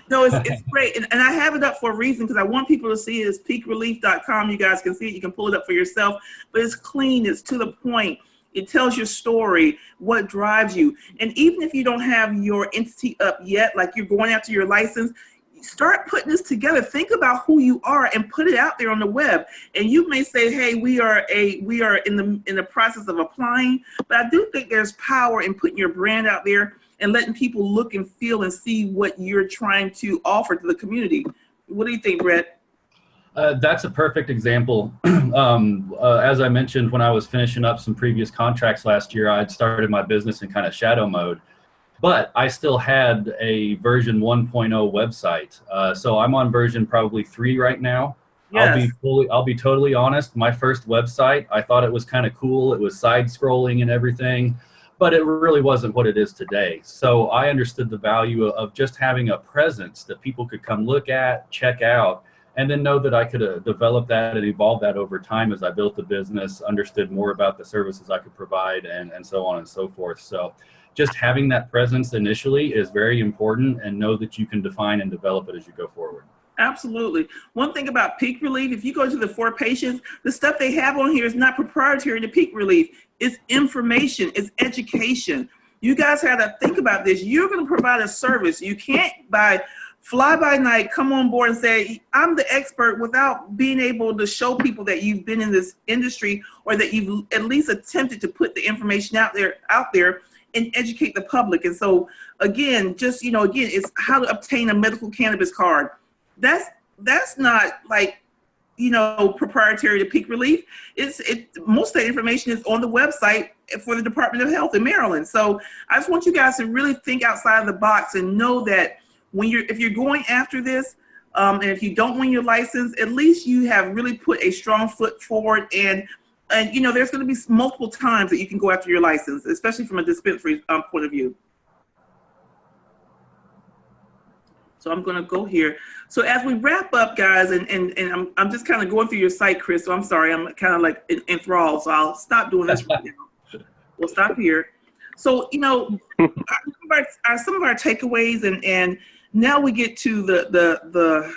No, it's great. And I have it up for a reason, because I want people to see it. It's peakrelief.com. You guys can see it. You can pull it up for yourself. But it's clean. It's to the point. It tells your story, what drives you. And even if you don't have your entity up yet, like you're going after your license, start putting this together. Think about who you are and put it out there on the web. And you may say, hey, we are in the process of applying, but I do think there's power in putting your brand out there and letting people look and feel and see what you're trying to offer to the community. What do you think, Brett? That's a perfect example. As I mentioned, when I was finishing up some previous contracts last year, I'd started my business in kind of shadow mode, but I still had a version 1.0 website. So I'm on version probably 3 right now. Yes. I'll be totally honest. My first website, I thought it was kind of cool. It was side scrolling and everything, but it really wasn't what it is today. So I understood the value of just having a presence that people could come look at, check out, and then know that I could develop that and evolve that over time as I built the business, understood more about the services I could provide, and so on and so forth. So just having that presence initially is very important, and know that you can define and develop it as you go forward. Absolutely. One thing about Peak Relief, if you go to the 4 patients, the stuff they have on here is not proprietary to Peak Relief. It's information, it's education. You guys have to think about this. You're going to provide a service. You can't fly by night, come on board and say, I'm the expert, without being able to show people that you've been in this industry, or that you've at least attempted to put the information out there and educate the public. And so again, just, again, it's how to obtain a medical cannabis card. That's not like, proprietary to Peak Relief. Most of that information is on the website for the Department of Health in Maryland. So I just want you guys to really think outside the box and know that if you're going after this, and if you don't win your license, at least you have really put a strong foot forward. And there's going to be multiple times that you can go after your license, especially from a dispensary point of view. So I'm going to go here. So as we wrap up, guys, and I'm just kind of going through your site, Chris. So I'm sorry, I'm kind of like enthralled. So I'll stop doing this right now. We'll stop here. So some of our takeaways, and now we get to the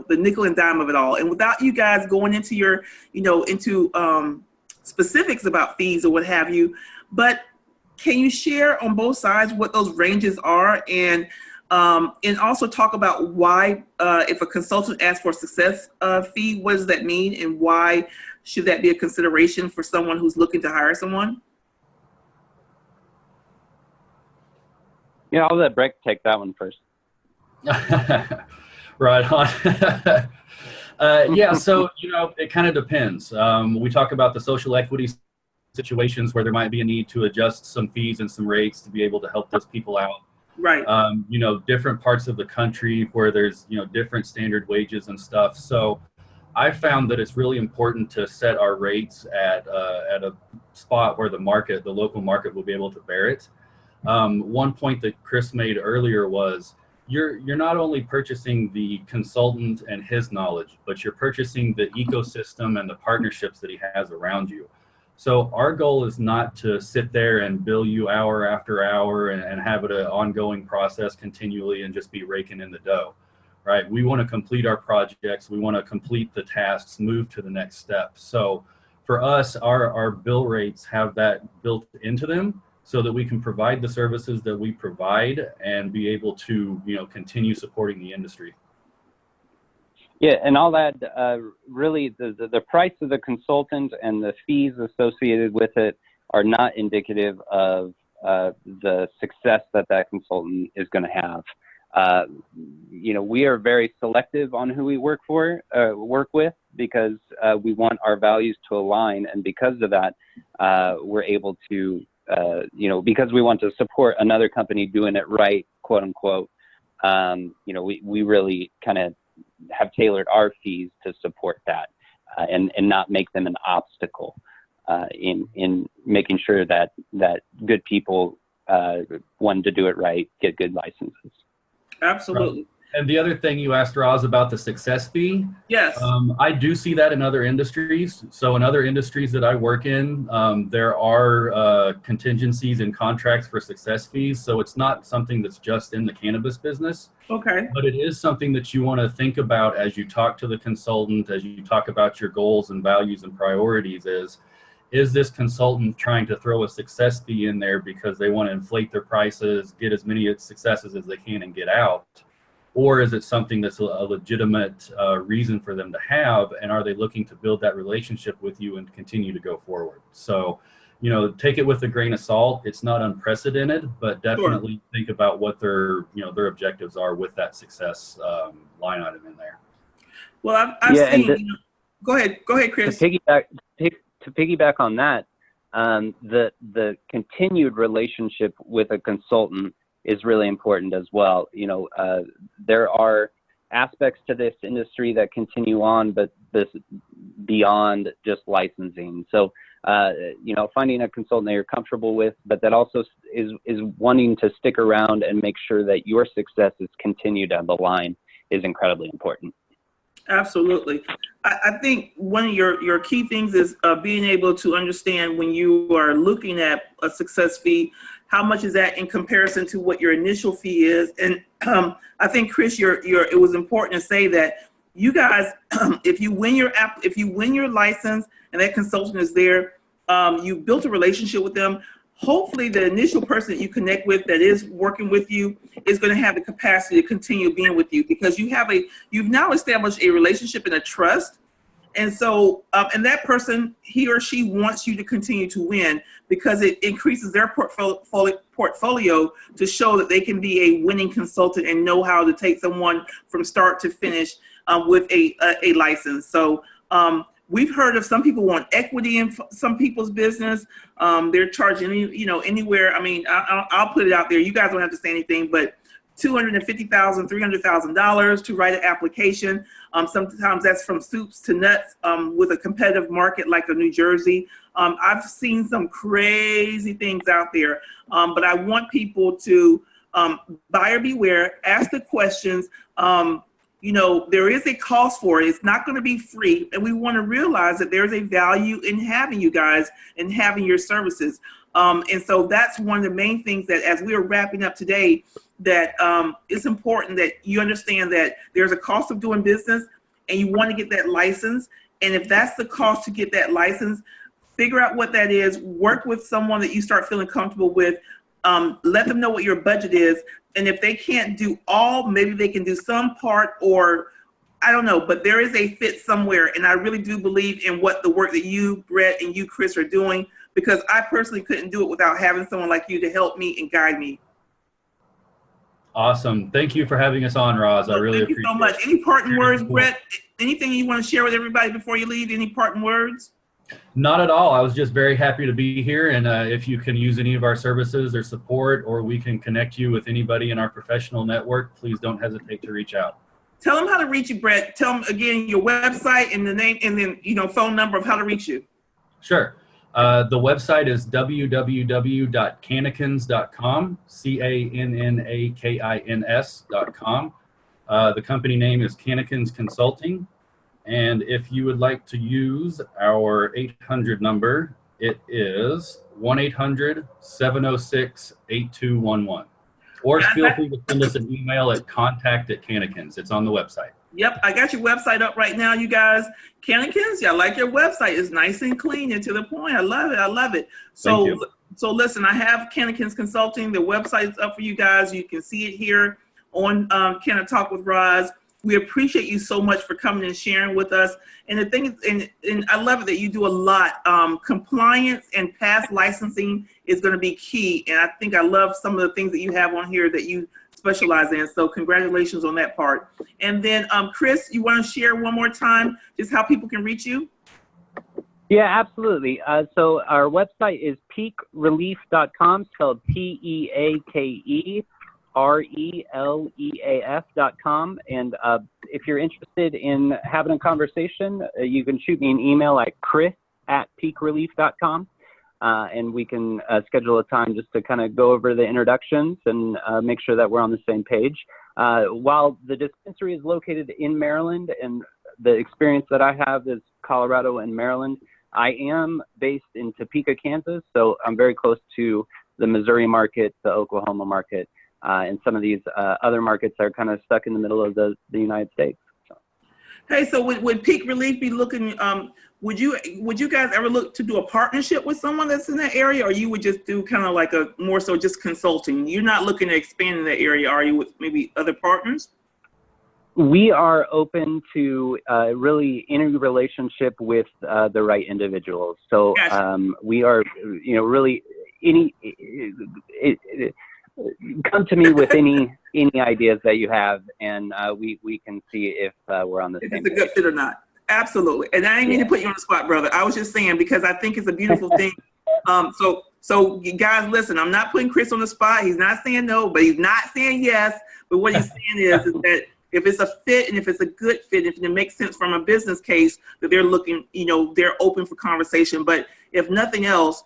nickel and dime of it all. And without you guys going into your into specifics about fees or what have you, but can you share on both sides what those ranges are, and also talk about why, if a consultant asks for a success fee, what does that mean, and why should that be a consideration for someone who's looking to hire someone? Yeah, I'll let Breck take that one first. Right on. Yeah, so it kind of depends. We talk about the social equity situations where there might be a need to adjust some fees and some rates to be able to help those people out. Right. Different parts of the country where there's different standard wages and stuff. So I found that it's really important to set our rates at a spot where the local market will be able to bear it. One point that Chris made earlier was you're not only purchasing the consultant and his knowledge, but you're purchasing the ecosystem and the partnerships that he has around you. So our goal is not to sit there and bill you hour after hour and have it an ongoing process continually and just be raking in the dough, right? We want to complete our projects. We want to complete the tasks, move to the next step. So for us, our bill rates have that built into them, so that we can provide the services that we provide and be able to, continue supporting the industry. Yeah, and I'll add, really, the price of the consultant and the fees associated with it are not indicative of the success that consultant is going to have. We are very selective on who we work with, because we want our values to align, and because of that, we're able to. Because we want to support another company doing it right, quote unquote, we really kind of have tailored our fees to support that, and not make them an obstacle in making sure that good people want to do it right, get good licenses. Absolutely. And the other thing you asked, Roz, about the success fee. Yes. I do see that in other industries. So in other industries that I work in, there are contingencies and contracts for success fees. So it's not something that's just in the cannabis business. Okay. But it is something that you want to think about as you talk to the consultant, as you talk about your goals and values and priorities. Is this consultant trying to throw a success fee in there because they want to inflate their prices, get as many successes as they can and get out? Or is it something that's a legitimate reason for them to have, and are they looking to build that relationship with you and continue to go forward? So, take it with a grain of salt. It's not unprecedented, but definitely think about what their objectives are with that success line item in there. Well, I've seen. Go ahead, Chris. To piggyback on that, the continued relationship with a consultant is really important as well. There are aspects to this industry that continue on, but this beyond just licensing. So, finding a consultant that you're comfortable with, but that also is wanting to stick around and make sure that your success is continued down the line is incredibly important. Absolutely. I think one of your key things is being able to understand when you are looking at a success fee, how much is that in comparison to what your initial fee is? And I think, Chris, it was important to say that you guys, if you win your license and that consultant is there, you built a relationship with them. Hopefully, the initial person that you connect with that is working with you is going to have the capacity to continue being with you, because you've now established a relationship and a trust. And so, and that person, he or she wants you to continue to win because it increases their portfolio to show that they can be a winning consultant and know how to take someone from start to finish with a license. So we've heard of some people want equity in some people's business. They're charging, anywhere. I mean, I'll put it out there. You guys don't have to say anything, but $250,000, $300,000 to write an application. Sometimes that's from soups to nuts with a competitive market like a New Jersey. I've seen some crazy things out there, but I want people to buyer beware, ask the questions. There is a cost for it. It's not going to be free. And we want to realize that there's a value in having you guys and having your services. And so that's one of the main things that as we are wrapping up today, that it's important that you understand that there's a cost of doing business and you want to get that license. And if that's the cost to get that license, figure out what that is, work with someone that you start feeling comfortable with, let them know what your budget is. And if they can't do all, maybe they can do some part, or I don't know, but there is a fit somewhere. And I really do believe in what the work that you, Brett, and you, Chris, are doing, because I personally couldn't do it without having someone like you to help me and guide me. Awesome. Thank you for having us on, Roz. I really appreciate it. Thank you so much. Any parting words, Brett? Anything you want to share with everybody before you leave? Any parting words? Not at all. I was just very happy to be here. And if you can use any of our services or support, or we can connect you with anybody in our professional network, please don't hesitate to reach out. Tell them how to reach you, Brett. Tell them again your website and the name, and then phone number of how to reach you. Sure. The website is www.cannakins.com, CANNAKINS.com. The company name is Cannakins Consulting. And if you would like to use our 800 number, it is 1-800-706-8211. Or feel free to send us an email at contact@Cannakins. It's on the website. Yep, I got your website up right now, you guys. Cannakins, I like your website. It's nice and clean and to the point. I love it. I love it. So listen, I have Cannakins Consulting. The website's up for you guys. You can see it here on Can I Talk with Roz. We appreciate you so much for coming and sharing with us. And the thing is, and I love it that you do a lot. Compliance and past licensing is going to be key. And I think I love some of the things that you have on here that you specialize in. So congratulations on that part. And then Chris, you want to share one more time just how people can reach you? Yeah, absolutely. So our website is peakrelief.com, spelled PEAKERELEAF.com. And if you're interested in having a conversation, you can shoot me an email at chris@peakrelief.com. And we can schedule a time just to kind of go over the introductions and make sure that we're on the same page. While the dispensary is located in Maryland and the experience that I have is Colorado and Maryland, I am based in Topeka, Kansas. So I'm very close to the Missouri market, the Oklahoma market, and some of these other markets are kind of stuck in the middle of the United States. So. Hey, so would Peak Relief be looking, would you guys ever look to do a partnership with someone that's in that area, or you would just do kind of like a more so just consulting? You're not looking to expand in that area, are you, with maybe other partners? We are open to really any relationship with the right individuals. So Gotcha. we are, really come to me with any ideas that you have, and we can see if we're on the same page. If it's a good fit or not. Absolutely. And I didn't mean to put you on the spot, brother. I was just saying, because I think it's a beautiful thing. So you guys, listen, I'm not putting Chris on the spot. He's not saying no, but he's not saying yes. But what he's saying is that if it's a fit and if it's a good fit, if it makes sense from a business case, that they're looking, they're open for conversation. But if nothing else,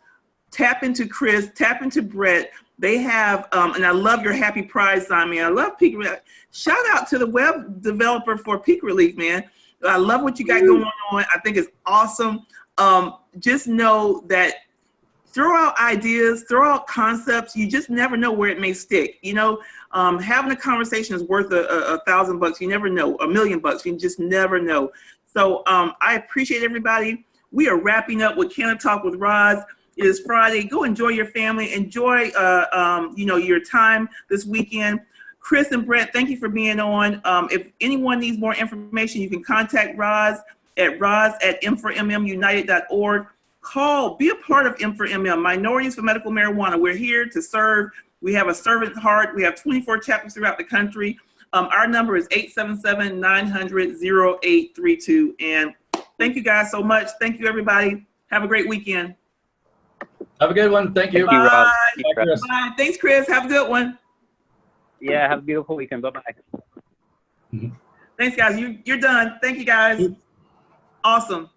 tap into Chris, tap into Brett. They have, and I love your happy pride sign, man. I love Peak Relief. Shout out to the web developer for Peak Relief, man. I love what you got going on. I think it's awesome. Just know that throw out ideas, throw out concepts. You just never know where it may stick. Having a conversation is worth $1,000. You never know. $1 million. You just never know. So I appreciate everybody. We are wrapping up with Can I Talk with Roz. It is Friday. Go enjoy your family. Enjoy, your time this weekend. Chris and Brett, thank you for being on. If anyone needs more information, you can contact Roz at roz@m4mmunited.org. Call, be a part of M4MM, Minorities for Medical Marijuana. We're here to serve. We have a servant heart. We have 24 chapters throughout the country. Our number is 877-900-0832. And thank you guys so much. Thank you, everybody. Have a great weekend. Have a good one. Thank you. Thank you, Roz. Bye, Chris. Bye. Thanks, Chris. Have a good one. Yeah, have a beautiful weekend. Bye-bye. Thanks, guys. You're done. Thank you, guys. Awesome.